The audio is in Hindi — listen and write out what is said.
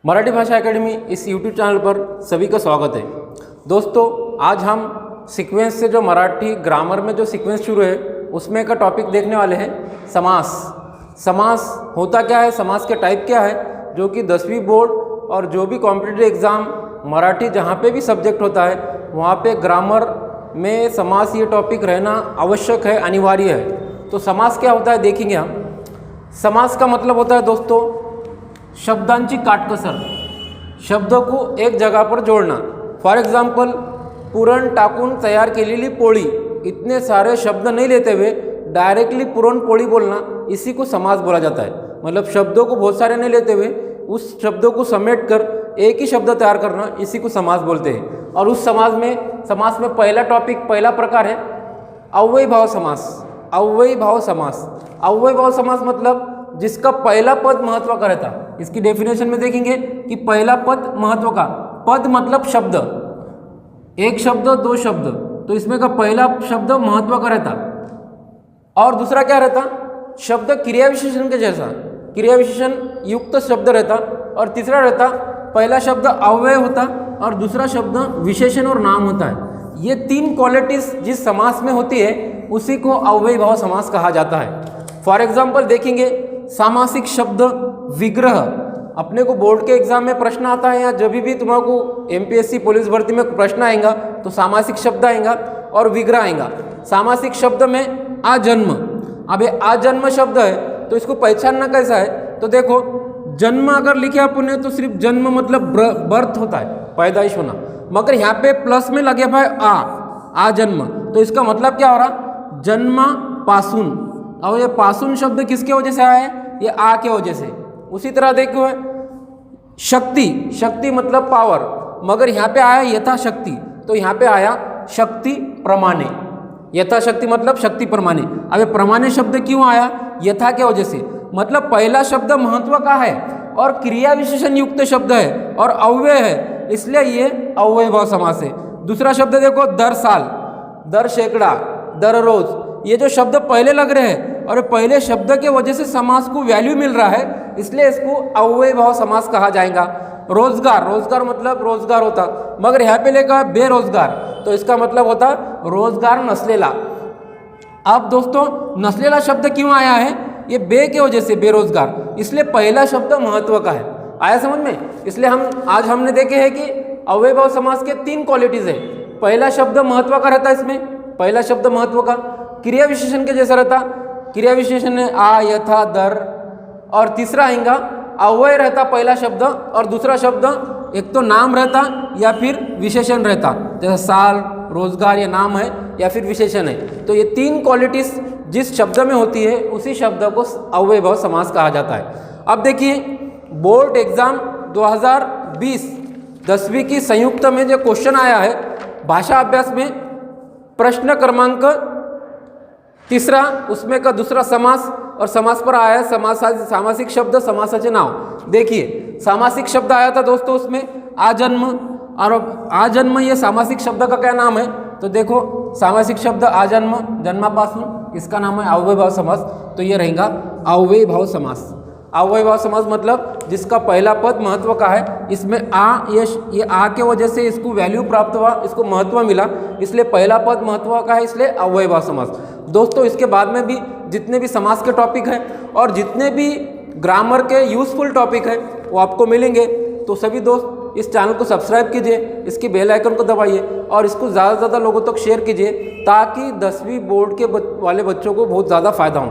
मराठी भाषा एकेडमी इस यूट्यूब चैनल पर सभी का स्वागत है। दोस्तों, आज हम सीक्वेंस से जो मराठी ग्रामर में जो सीक्वेंस शुरू है उसमें का टॉपिक देखने वाले हैं समास। समास होता क्या है, समास के टाइप क्या है, जो कि 10वीं बोर्ड और जो भी कॉम्पिटिटिव एग्ज़ाम मराठी जहाँ पे भी सब्जेक्ट होता है वहाँ पे ग्रामर में समास ये टॉपिक रहना आवश्यक है, अनिवार्य है। तो समास क्या होता है देखेंगे हम। समास का मतलब होता है दोस्तों शब्दांची काटकसर, शब्दों को एक जगह पर जोड़ना। फॉर एग्जाम्पल, पुरण टाकून तैयार केलेली पोळी, इतने सारे शब्द नहीं लेते हुए डायरेक्टली पुरण पोळी बोलना, इसी को समास बोला जाता है। मतलब शब्दों को बहुत सारे नहीं लेते हुए उस शब्दों को समेट कर एक ही शब्द तैयार करना, इसी को समास बोलते हैं। और उस समास में पहला टॉपिक, पहला प्रकार है अव्ययी भाव समास। अव्ययी भाव समास, अव्ययी भाव समास मतलब जिसका पहला पद महत्व का रहता। इसकी डेफिनेशन में देखेंगे कि पहला पद महत्व का, पद मतलब शब्द, एक शब्द दो शब्द, तो इसमें का पहला शब्द महत्व का रहता और दूसरा क्या रहता, शब्द क्रिया विशेषण के जैसा, क्रिया विशेषण युक्त शब्द रहता। और तीसरा रहता, पहला शब्द अव्यय होता और दूसरा शब्द विशेषण और नाम होता है। ये तीन क्वालिटीज जिस समास में होती है उसी को अव्ययी भाव समास कहा जाता है। फॉर एग्जाम्पल देखेंगे, सामासिक शब्द विग्रह, अपने को बोर्ड के एग्जाम में प्रश्न आता है या जब भी तुम्हारा एमपीएससी पुलिस भर्ती में प्रश्न आएगा तो सामासिक शब्द आएगा और विग्रह आएगा। सामासिक शब्द में आजन्म, अब ये आजन्म शब्द है तो इसको पहचानना कैसा है, तो देखो जन्म अगर लिखे अपन ने तो सिर्फ जन्म मतलब बर्थ होता है, पैदाइश होना, मगर यहाँ पे प्लस में लगे भाई आजन्म, तो इसका मतलब क्या हो रहा, जन्म पासून। और ये पासून शब्द किसके वजह से आया है, ये आ के वजह से। उसी तरह देखो शक्ति, शक्ति मतलब पावर, मगर यहाँ पे आया यथाशक्ति, तो यहाँ पे आया शक्ति प्रमाणे। यथाशक्ति मतलब शक्ति प्रमाणे। अब ये प्रमाणे शब्द क्यों आया, यथा के वजह से, मतलब पहला शब्द महत्व का है और क्रिया विशेषण युक्त शब्द है और अव्यय है, इसलिए ये अव्ययी भाव समास है। दूसरा शब्द देखो, दर साल, दर सैकड़ा, दर रोज, ये जो शब्द पहले लग रहे हैं और पहले शब्द के वजह से समास को वैल्यू मिल रहा है, इसलिए इसको अव्ययी भाव समास कहा जाएगा। रोजगार, रोजगार मतलब रोजगार होता, मगर यहाँ पे लेकर बेरोजगार, तो इसका मतलब होता रोजगार नसलेला। अब दोस्तों नसलेला शब्द क्यों आया है, ये बे के वजह से, बेरोजगार, इसलिए पहला शब्द महत्व का है। आया समझ में? इसलिए आज हमने देखे हैं कि अव्ययी भाव समास के तीन क्वालिटीज है। पहला शब्द महत्व का रहता है, इसमें पहला शब्द महत्व का, क्रिया विशेषण के जैसा रहता, क्रिया विशेषण है आ यथा दर, और तीसरा आएगा अव्यय रहता पहला शब्द और दूसरा शब्द एक तो नाम रहता या फिर विशेषण रहता, जैसे साल, रोजगार, ये नाम है या फिर विशेषण है। तो ये तीन क्वालिटीज जिस शब्द में होती है उसी शब्द को अव्ययी भाव समास कहा जाता है। अब देखिए बोर्ड एग्जाम 2020 10वीं की संयुक्त में जो क्वेश्चन आया है भाषा अभ्यास में, प्रश्न क्रमांक 3, उसमें का दूसरा समास और समास पर आया है सामासिक शब्द, समासाचे नाव। देखिए सामासिक शब्द आया था दोस्तों उसमें आजन्म, और आजन्म ये सामासिक शब्द का क्या नाम है, तो देखो सामासिक शब्द आजन्म, जन्मापासून, इसका नाम है अव्ययी भाव समास, तो ये रहेगा अव्ययी भाव समास। अव्ययी भाव समास मतलब जिसका पहला पद महत्व का है, इसमें ये आ के वजह से इसको वैल्यू प्राप्त हुआ, इसको महत्व मिला, इसलिए पहला पद महत्व का है, इसलिए अव्ययी भाव समास। दोस्तों इसके बाद में भी जितने भी समास के टॉपिक हैं और जितने भी ग्रामर के यूजफुल टॉपिक हैं वो आपको मिलेंगे। तो सभी दोस्त इस चैनल को सब्सक्राइब कीजिए, इसकी बेल आइकन को दबाइए और इसको ज़्यादा से ज़्यादा लोगों तक शेयर कीजिए, ताकि 10वीं बोर्ड के वाले बच्चों को बहुत ज़्यादा फायदा हो।